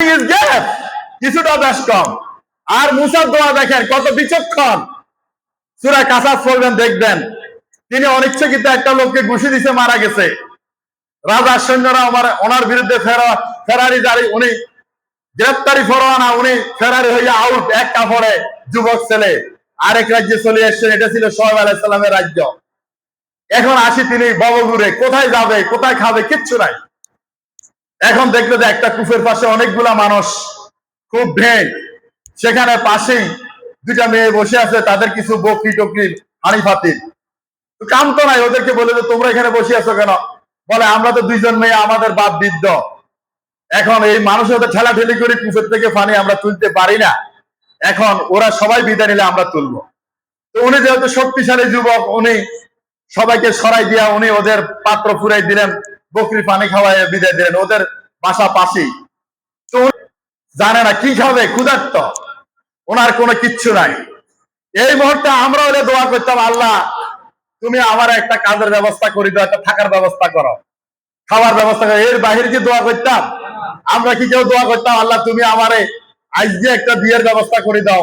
কিছুটা বেশ কম। আর মুসার দোয়া দেখেন কত বিচক্ষণ। সূরা কাসাস পড়বেন দেখবেন, তিনি অনিচ্ছাকৃত একটা লোককে ঘুষি দিছে, মারা গেছে। রাজার সৈন্যরা ওনার বিরুদ্ধে ফেরারি জারি, উনি গ্রেপ্তারি পরোয়ানা, উনি ফেরারি হইয়া আউট, এক কাপড়ে যুবক ছেলে আরেক রাজ্যে চলে এসছেন। এটা ছিল সোহেব আলাইহিস সালামের রাজ্য। এখন আসি তিনি ববগুড়ে, কোথায় যাবে কোথায় খাবে কিচ্ছু নাই। এখন দেখলো যে একটা কূপের পাশে অনেকগুলা মানুষ, খুব ভিড়। সেখানে পাশেই দুইটা মেয়ে বসে আছে, তাদের কিছু বকরি টকরি হাঁড়ি ফাতিল, কাম তো নাই। ওদেরকে বলে যে তোমরা এখানে বসে আছো কেন? বলে আমরা তো দুইজন মেয়ে, আমাদের বাপ বৃদ্ধ, এখন এই মানুষের সাথে ঠেলাঠেলি করে কূপের থেকে পানি আমরা তুলতে পারি না, এখন ওরা সবাই বিদায় নিলে আমরা তুলবো। তো উনি যেহেতু শক্তিশালী যুবক, উনি সবাইকে সরাই দিয়া উনি ওদের পাত্র ফুরাই দিলেন, বকরি পানি খাওয়াই বিদায় দিলেন। ওদের বাসা পাশেই। তো জানে না কি খাবে, ক্ষুধার্ত, ওনার কোনো কিচ্ছু নাই। এই মুহূর্তে আমরা হলে দোয়া করতাম, আল্লাহ তুমি আমার একটা কাজের ব্যবস্থা করে দাও, একটা থাকার ব্যবস্থা করো, খাওয়ার ব্যবস্থা করো। এর বাহিরে কি দোয়া করতাম? আমরা কি কেউ দোয়া করতাম, আল্লাহ তুমি আমারে আজকে একটা বিয়ের ব্যবস্থা করে দাও,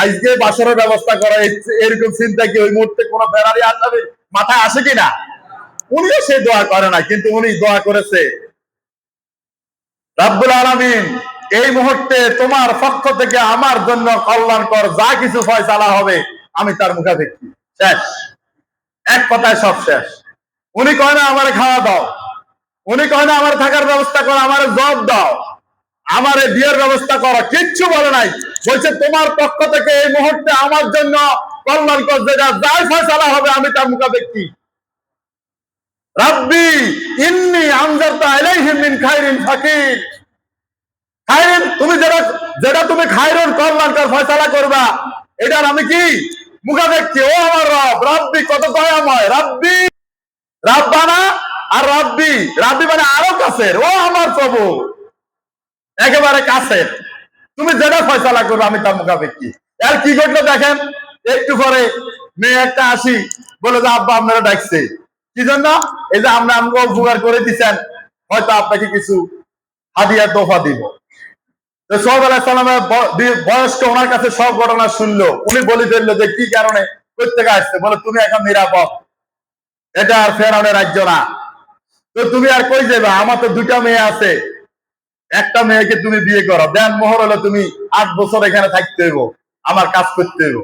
আজকে বাসরের ব্যবস্থা করো? এরকম চিন্তা কি ওই মুহূর্তে কোনো ফেরারি আসাবে মাথায় আসে কিনা? উনিও সে দোয়া করে না, কিন্তু উনি দোয়া করেছে, রব্বুল আলামিন এই মুহূর্তে তোমার পক্ষ থেকে আমার জন্য কল্যাণকর যা কিছু ফয়সালা হবে আমি তার মুখাপেক্ষী। শেষ, এক কথায় সব শেষ। উনি কয় না আমারে খাওয়া দাও, উনি কয় না আমার থাকার ব্যবস্থা করো, আমার জব দাও, আমার বিয়ের ব্যবস্থা করো, কিচ্ছু বলে নাই। বলছে তোমার পক্ষ থেকে এই মুহূর্তে আমার জন্য কল্যাণকর যেটা যাই ফয়সালা হবে আমি তার মুখাপেক্ষী। রাব্বি ইন্নী আনজারতু আলাইহিম মিন খায়রিন ফাকির। খায়রিন, তুমি যেটা তুমি খায়রুন কল্যাণকর ফয়সালা করবা, এটার আমি কি মুখাপেক্ষী। ও আমার রব, রাব্বি কত দয়াময়, রাব্বি রাব্বানা আর রাব্বি, রাব্বি মানে আরো কাছের, ও আমার প্রভু একেবারে কাছের, তুমি যেটা ফয়সালা করবে আমি তার মুখাপেক্ষী। আর কি ঘটলো দেখেন, একটু পরে মেয়ে একটা আসি, বলে যে আব্বা আপনারা ডাকছে কি জন্য? এই যে আমরা আমাকে উপকার করে দিচ্ছেন, হয়তো আপনাকে কিছু হাদিয়া তোফা দিব। সোহেব আলাইহিস সালামের বয়স্ক ওনার কাছে সব ঘটনা শুনলো। উনি বলে ফেললো যে কি কারণে প্রত্যেকে আসছে। বলে তুমি এখন নিরাপদ, এটা আর ফেরাউনের রাজ্য না, তো তুমি আর কই যাবে? আমার তো দুইটা মেয়ে আছে, একটা মেয়েকে তুমি বিয়ে করো, দেন মোহর হলো তুমি 8 বছর এখানে থাকতে হইব, আমার কাজ করতে হইব,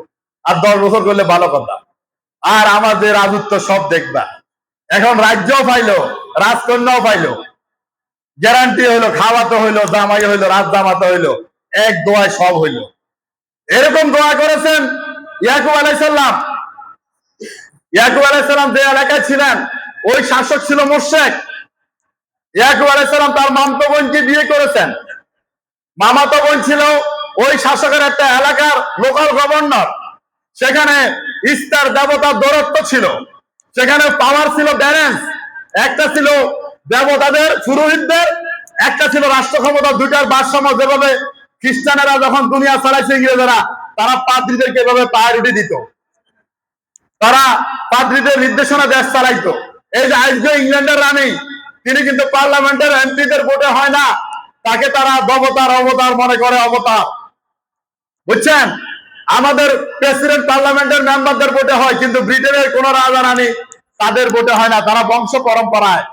আর 10 বছর করলে ভালো কথা, আর আমার যে রাজত্ব সব দেখবা। এখন রাজ্যও পাইলো, রাজকন্যাও পাইলো, গ্যারান্টি হইলো, খাওয়াতে হইলো, জামাই হইলো, রাজ জামাতে হইলো, এক দোয়ায় সব হইলো। এরকম দোয়া করেছেন ইয়াকুব আলাইহিস সালাম। ইয়াকুব আলাইহিস সালাম যে এলাকায় ছিলেন ওই শাসক ছিল মুশরিক। ইয়াকুব আলাইহিস সালাম তার মামাতো বোনকে বিয়ে করেছেন। মামাতো বোন ছিল ওই শাসকের একটা এলাকার লোকাল গভর্নর। সেখানে ইস্তার দেবতার দৌরত্ব ছিল, সেখানে পাওয়ার ছিল ব্যালেন্স। একটা ছিল দেবতাদের পুরোহিতদের, একটা ছিল রাষ্ট্র ক্ষমতা, দুইটার ভারসাম্য। যেভাবে খ্রিস্টানেরা যখন দুনিয়া চালাইছে ইংরেজরা, তারা পাদ্রীদেরকে এভাবে প্রায়োরিটি দিত, তারা পাদ্রীদের নির্দেশনা দেশ চালাইতো। এই যে আজকে ইংল্যান্ডের রানী, তিনি কিন্তু পার্লামেন্টের এমপিদের ভোটে হয় না, তাকে তারা দেবতার অবতার মনে করে, অবতার, বুঝছেন? আমাদের প্রেসিডেন্ট পার্লামেন্টের মেম্বারদের ভোটে হয়, কিন্তু ব্রিটেনের কোন রাজা রানী তাদের ভোটে হয় না, তারা বংশ পরম্পরায়।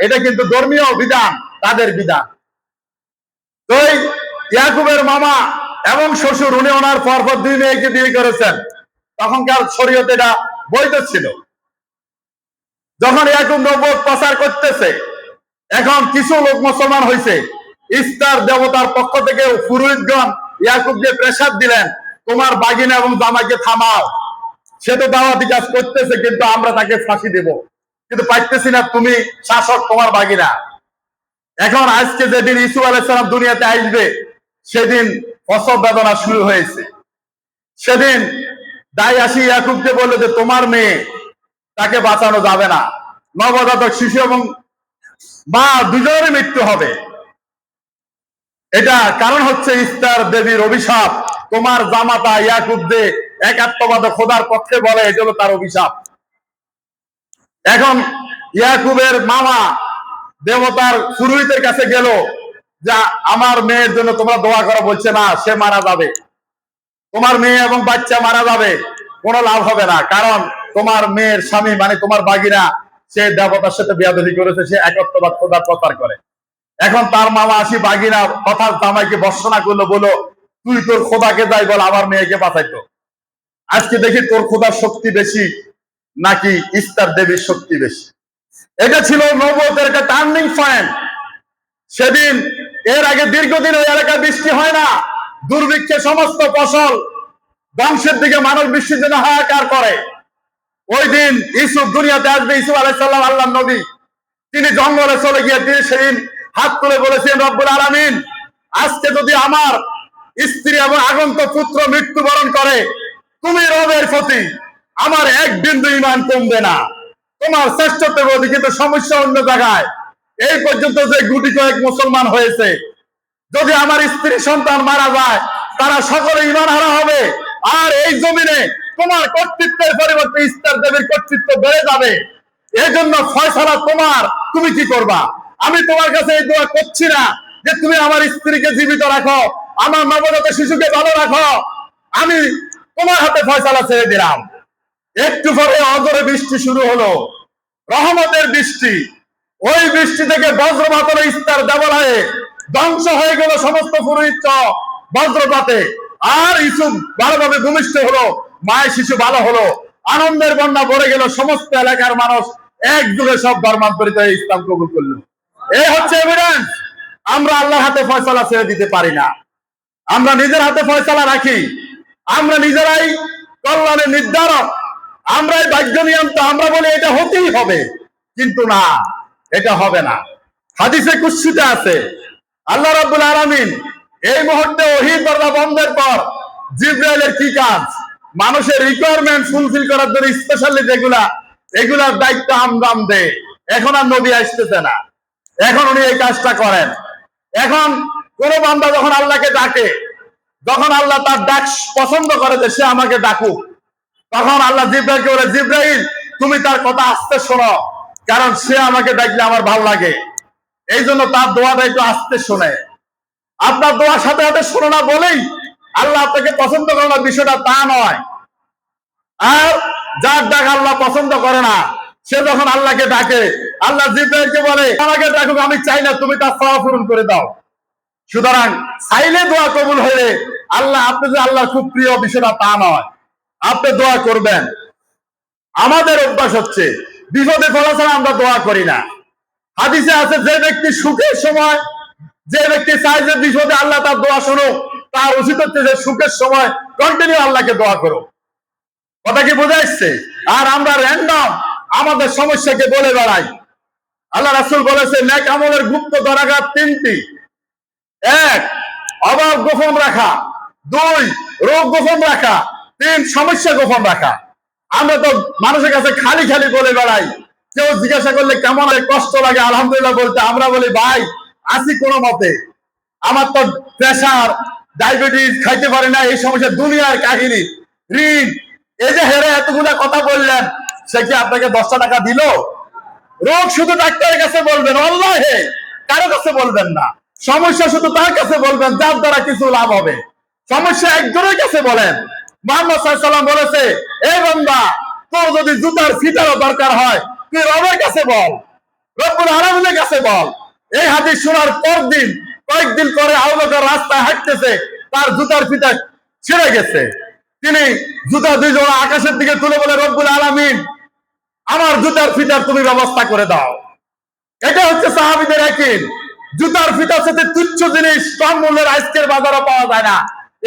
এটা কিন্তু ধর্মীয় বিধান, তাদের বিধান। তো ইয়াকুবের মামা এবং শ্বশুর, উনি ওনার পরপর 2 মেয়েকে বিয়ে করেছেন। তখনকার শরীয়তে এটা বৈধ ছিল। যখন ইয়াকুব নবুয়ত প্রচার করতেছে, এখন কিছু লোক মুসলমান হয়েছে। ইস্তার দেবতার পক্ষ থেকে পুরোহিতগণ ইয়াকুবকে প্রেসার দিলেন, তোমার বাগিনা এবং জামাইকে থামাও, সে তো দাওয়াতি কাজ করতেছে, কিন্তু আমরা তাকে ফাঁসি দেব, কিন্তু পাইতেছি না, তুমি শাসক, তোমার বাগিনা। এখন আজকে যেদিন ইসু আলাইহিস সালাম দুনিয়াতে আসবে, সেদিন প্রসব বেদনা শুরু হয়েছে। সেদিন দায় আসি ইয়াকুবকে বললো যে তোমার মেয়ে, তাকে বাঁচানো যাবে না, নবজাতক শিশু এবং মা দুজনেরই মৃত্যু হবে। এটা কারণ হচ্ছে ইস্তার দেবীর অভিশাপ। তোমার জামাতা ইয়াকুব যে একাত্মবাদ খোদার পক্ষে বলে, এটা হলো তার অভিশাপ। এখন ইয়াকুবের মামা দেবতার পুরোহিতের কাছে গেল, যা আমার মেয়ের জন্য তোমরা দোয়া করো, বলছে না সে মারা যাবে, তোমার মেয়ে এবং বাচ্চা মারা যাবে, কোনো লাভ হবে না, কারণ তোমার মেয়ের স্বামী মানে তোমার বাগিরা সে দেবতার সাথে বিয়াদবি করেছে, সে একত্ববাদ খোদার প্রচার করে। এখন তার মামা আসি বাগিরা কথার জামাইকে বর্ষনা করলো, বলো তুই তোর খোদাকে যাই বল আমার মেয়েকে বাঁচাইতো। আজকে দেখি তোর খোদার শক্তি বেশি নাকি ইস্তার দেবীর শক্তি বেশি। এটা ছিল নবুয়তের একটা টার্নিং পয়েন্ট সেদিন। এর আগে দীর্ঘদিন ওই এলাকায় বৃষ্টি হয় না, দুর্ভিক্ষে সমস্ত ফসল ধ্বংসের দিকে মানুষ বৃষ্টির জন্য হাহাকার করে। ওই দিন ইউসুফ দুনিয়াতে আসবে, ইউসুফ আলাইহিস সালাম আল্লাহর নবী, তিনি জঙ্গলে চলে গিয়ে তিনি সেদিন হাত তুলে বলেছেন, রব্বুল আলামিন আজকে যদি আমার স্ত্রী এবং আগন্তুক পুত্র মৃত্যুবরণ করে, তুমি রবের প্রতি আমার এক বিন্দু ঈমান কমবে না, তোমার শ্রেষ্ঠত্বের প্রতি। কিন্তু সমস্যা অন্য জায়গায়, এই পর্যন্ত যে গুটি কয়েক মুসলমান হয়েছে, যদি আমার স্ত্রী সন্তান মারা যায় তারা সকলে ঈমান হারা হবে, আর এই জমিনে তোমার কর্তৃত্বের পরিবর্তে ইস্তার দেবীর কর্তৃত্ব বেড়ে যাবে। এই জন্য ফয়সালা তোমার, তুমি কি করবা। আমি তোমার কাছে এই দোয়া করছি না যে তুমি আমার স্ত্রীকে জীবিত রাখো, আমার নবজাত শিশুকে ভালো রাখো, আমি তোমার হাতে ফয়সালা ছেড়ে দিলাম। একটু পরে অজরে বৃষ্টি শুরু হলো, রহমতের বৃষ্টি। ওই বৃষ্টি থেকে বজ্রপাতের ইস্তার দেবলায় ধ্বংস হয়ে গেল সমস্ত পুরোহিত বজ্রপাতে। আর ইউসুফ ভালোভাবে ভূমিষ্ঠ হলো, মায়ের শিশু ভালো হলো, আনন্দের বন্যা ভরে গেল। সমস্ত এলাকার মানুষ একযোগে সব ধর্মান্তরিত হয়ে ইসলাম কবুল করলো। এই হচ্ছে এভিডেন্স। আমরা আল্লাহর হাতে ফয়সালা ছেড়ে দিতে পারি না, আমরা নিজের হাতে ফয়সালা রাখি, আমরা নিজেরাই কল্যাণের নির্ধারক, আমরাই ভাগ্য নিয়ন্ত্রক। আমরা বলি এটা হতেই হবে, কিন্তু না, এটা হবে না। হাদিসে কুদসিতে আছে, আল্লাহ রাব্বুল আলামিন এই মুহূর্তে ওহীর দরজা বন্ধের পর জিবরাইলের কি কাজ, মানুষের রিকোয়ারমেন্ট ফুলফিল করার জন্য স্পেশালি এগুলার দায়িত্ব আমরাম দেয়। এখন আর নবী আসতেছে না, এখন উনি এই কাজটা করেন। এখন কোন বান্দা যখন আল্লাহকে ডাকে, যখন আল্লাহ তার ডাক পছন্দ করে যে সে আমাকে ডাকুক, তখন আল্লাহ জিবরাইলকে বলে, জিবরাইল তুমি তার কথা আস্তে শোনো, কারণ সে আমাকে ডাকলে আমার ভালো লাগে। এই জন্য তার দোয়াটা একটু আস্তে শোনে। আপনার দোয়ার সাথে সাথে শোনো না বলেই আল্লাহ আপনাকে পছন্দ করে না, বিষয়টা তা নয়। আর যার ডাক আল্লাহ পছন্দ করে না, সে যখন আল্লাহকে ডাকে, আল্লাহ জিবরাইলকে বলে আমাকে ডাকুক, আমি চাই না, তুমি তার চাওয়া পূরণ করে দাও। সুতরাং চাইলে দোয়া কবুল হলে আল্লাহ, আপনি যে আল্লাহ খুব প্রিয় বিষয়টা তা নয়, আপনি দোয়া করবেন। আমাদের অভ্যাস হচ্ছে বিপদে পড়া ছাড়া আমরা দোয়া করি না। হাদিসে আছে, যে ব্যক্তি সুখের সময়, যে ব্যক্তি চায় যে বিপদে আল্লাহ তার দোয়া শুনুক, তার উচিত হচ্ছে যে সুখের সময় কন্টিনিউ আল্লাহকে দোয়া করো। কথা কি বোঝা যাচ্ছে? আর আমরা র্যান্ডম আমাদের সমস্যাকে বলে বেড়াই। আল্লাহ রাসূল বলেছে, নেক আমলের গুপ্ত দরাঘাত তিনটি: এক, অভাব গোপন রাখা; দুই, রোগ গোপন রাখা; তিন, সমস্যা গোপন রাখা। আমরা তো মানুষের কাছে খালি খালি বলে বেড়াই। কেউ জিজ্ঞাসা করলে কেমন কষ্ট লাগে আলহামদুলিল্লাহ বলতে, আমরা বলি ভাই আছি কোনো মতে, আমার তো প্রেশার, ডায়াবেটিস, খাইতে পারি না, এই সমস্যা, দুনিয়ার কাহিনী, ঋণ। এই যে হেরে এতগুলা কথা বললেন, সে কি আপনাকে 10টা টাকা দিল? রোগ শুধু ডাক্তারের কাছে বলবেন, আল্লাহে কারো কাছে বলবেন না। সমস্যা শুধু তার কাছে বলবেন যার দ্বারা কিছু লাভ হবে। সমস্যা একজনের কাছে বলেন। মুহাম্মদ সাল্লাল্লাহু আলাইহি ওয়াসাল্লাম বলেছে, এই বান্দা, তোর যদি জুতার ফিতারও দরকার হয়, তুই রবের কাছে বল, রব্বুল আলামিনের কাছে বল। এই হাদিস শোনার পর দিন, কয়েকদিন পরে আবু বকর রাস্তায় হাঁটতেছে, তার জুতার ফিতা ছিঁড়ে গেছে। তিনি জুতা 2 জোড়া আকাশের দিকে তুলে বলে, রব্বুল আলামিন আমার জুতার ফিতার তুমি ব্যবস্থা করে দাও। এটা হচ্ছে সাহাবীদের ইয়াকিন। জুতার ফিতার সাথে তুচ্ছ জিনিস কম মূল্যের আজকের বাজারে পাওয়া যায় না।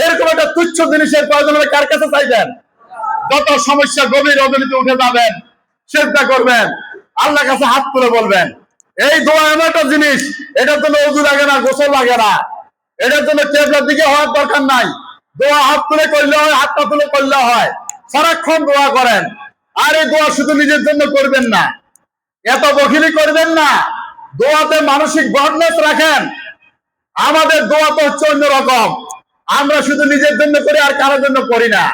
এরকম একটা তুচ্ছ জিনিসের প্রয়োজন হলে কার কাছে চাইবেন? যত সমস্যা গভীর রজনীতে উঠে যাবেন, চিন্তা করবেন, আল্লাহর কাছে হাত তুলে বলবেন। এই দোয়া এমন একটা জিনিস, এটার জন্য ওযু লাগে না, গোসল লাগে না, এটার জন্য কিবলার দিকে হওয়ার দরকার নাই। দোয়া হাত তুলে করলে হয়, হাতটা তুলে করলে হয়। সারাক্ষণ দোয়া করেন। আর এই দোয়া শুধু নিজের জন্য করবেন না, এত বখিলি করবেন না। দোয়াতে মানসিক বর্ণেস রাখেন। আমাদের দোয়া তো হচ্ছে অন্যরকম। আমরা শুধু নিজের জন্য করি আর কারোর জন্য করি না।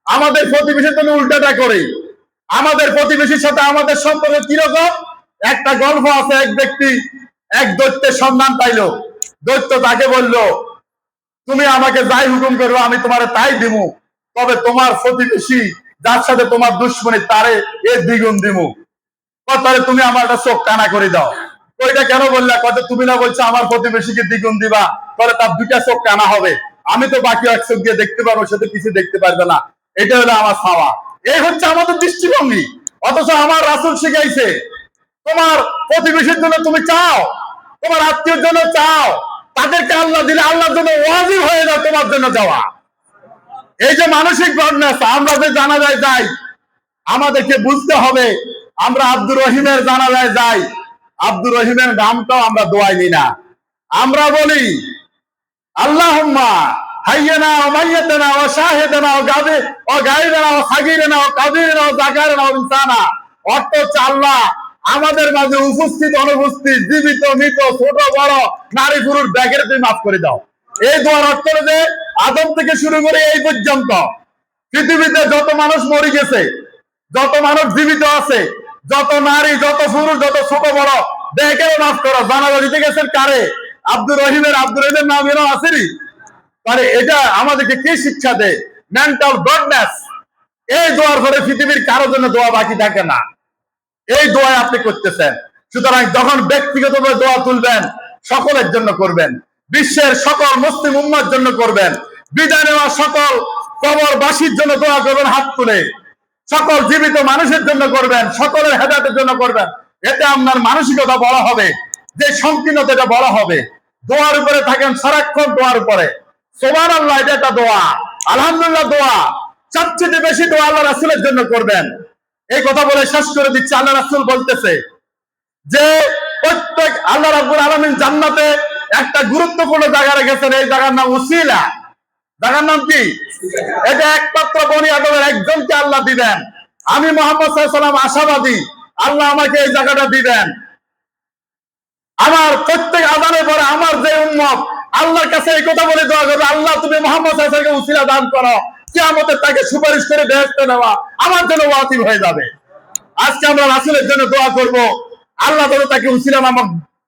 আমাদের প্রতিবেশীর জন্য উল্টাটা করি। আমাদের প্রতিবেশীর সাথে আমাদের সম্পর্ক কিরকম? একটা গল্প আছে, এক ব্যক্তি এক দৈত্যের সন্ধান পাইলো। দৈত্য তাকে বলল, তুমি আমাকে যাই হুকুম করবে আমি তোমার তাই দিব, তবে তোমার প্রতিবেশী যার সাথে তোমার দুশ্মনী তারে এর দ্বিগুণ দিব। তাহলে তুমি আমার একটা চোখ কানা করে দাও। ওইটা কেন বললা? কত তুমি না বলছো আমার প্রতিবেশীকে দ্বিগুণ দিবা, তাহলে তার দুইটা চোখ কানা হবে, আমি তো বাকি এক চোখ দিয়ে দেখতে পারবো, সে তো কিছু দেখতে পারবে না। এটা হলো আমার চাওয়া। এই হচ্ছে আমাদের দৃষ্টিভঙ্গি। অথচ আমার রাসূল শিখাইছে তোমার প্রতিবেশীর জন্য তুমি চাও, তোমার আত্মীয়ের জন্য চাও, তাদেরকে আল্লাহ দিলে আল্লাহর জন্য ওয়াজিব হয়ে যাও তোমার জন্য যাওয়া। এই যে মানসিক প্রজ্ঞা, আমরা যে জানাজায় যাই, আমাদেরকে বুঝতে হবে আমরা আব্দুর রহিমের জানাজায় যাই, আব্দুর রহিমের নামটাও আমরা দোয়াই নি না। আমরা বলি আল্লাহুম্মা হাইয়ানা ওয়া মাইয়াতানা ওয়া শাহিদানা ওয়া গায়বানা ওয়া সাগীরানা ওয়া কাবীরানা ওয়া যাকারানা ওয়া ইনসানা। অর্থ হচ্ছে আল্লাহ আমাদের মাঝে উপস্থিত অনুপস্থিত, জীবিত মৃত, ছোট বড়, নারী পুরুষ ব্যাগের তুমি মাফ করে দাও। এই দোয়ার অর্থ হলো যে আদম থেকে শুরু করে এই পর্যন্ত পৃথিবীতে যত মানুষ মরে গেছে, যত মানুষ জীবিত আছে, যত নারী, যত পুরুষ, যত ছোট বড়, ব্যাগেরও মাফ করো। জানাজা দিতে গেছেন কারে? আব্দুর রহিমের নাম এরও আসেনি। মানে এটা আমাদেরকে কি শিক্ষা দেয়? Mental broadness. এই দোয়ার পরে পৃথিবীর কারোর জন্য দোয়া বাকি থাকে না। এই দোয়া আপনি করতেছেন। সুতরাং যখন ব্যক্তিগতভাবে দোয়া তুলবেন, সকলের জন্য করবেন, বিশ্বের সকল মুসলিম উম্মার জন্য করবেন, বিদায় নেওয়া সকল কবরবাসীর জন্য দোয়া করবেন হাত তুলে, সকল জীবিত মানুষের জন্য করবেন, সকলের হেদায়েতের জন্য করবেন। এতে আপনার মানসিকতা বড় হবে, যে সংকীর্ণতা বড় হবে। দোয়ার উপরে থাকেন সারাক্ষণ, দোয়ার উপরে সুবহানাল্লাহ, এটা একটা দোয়া, আলহামদুলিল্লাহ দোয়া। সবচেয়ে বেশি দোয়া আল্লাহ রাসূলের জন্য করবেন। এই কথা বলে শেষ করে দিচ্ছে। আল্লাহ রাসূল বলতেছে যে প্রত্যেক আল্লাহ রাব্বুল আলামিন জান্নাতে একটা গুরুত্বপূর্ণ জায়গা রেখেছেন, এই জায়গার নাম উসিলা। জায়গার নাম কি? এটা একমাত্র বনি আদমের একজনকে আল্লাহ দিবেন। আমি মুহাম্মদ সাল্লাল্লাহু আলাইহি ওয়াসাল্লাম আশাবাদী আল্লাহ আমাকে এই জায়গাটা দিবেন। আমার প্রত্যেক আযানের পরে আমার যে উম্মত আল্লাহর কাছে এই কথা বলে দোয়া করবে, আল্লাহ তুমি মুহাম্মদ সাল্লাল্লাহু আলাইহি ওয়াসাল্লামকে উসিলা দান করো, কিয়ামতে তাকে সুপারিশ করে বেহেশতে নেওয়া আমার জন্য ওয়াজিব হয়ে যাবে। আজকে আমরা রাসূলের জন্য দোয়া করব, আল্লাহ যেন তাকে উসিলা নামক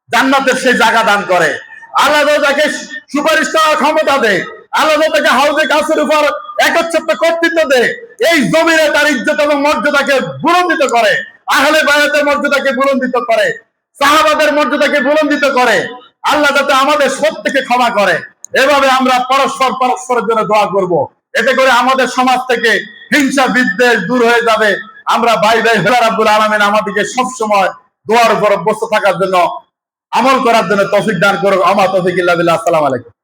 জান্নাতের সেই জায়গা দান করে, আল্লাহ যেন তাকে সুপারিশ করার ক্ষমতা দেয়, আল্লাহ যেন তাকে হাউজে কাউসারের উপর একচ্ছত্র কর্তৃত্ব দেয়, এই জমিনে তার ইজ্জত এবং মর্যাদাকে বুলন্দিত করে, আহলে বায়াতের মর্যাদাকে বুলন্দিত করে, সাহাবাদের মর্যাদাকে বুলন্দিত করে। আল্লাহ যাতে আমাদের প্রত্যেককে ক্ষমা করে। এভাবে আমরা পরস্পরের জন্য দোয়া করব। এতে করে আমাদের সমাজ থেকে হিংসা বিদ্বেষ দূর হয়ে যাবে। আমরা ভাই ভাই আল্লাহ রাব্বুল আলামিন আমাদেরকে সবসময় দোয়ার উপর অভ্যস্ত থাকার জন্য, আমল করার জন্য তৌফিক দান করুক। আমা তৌফিক ইল্লা বিল্লাহ। আসসালামু আলাইকুম।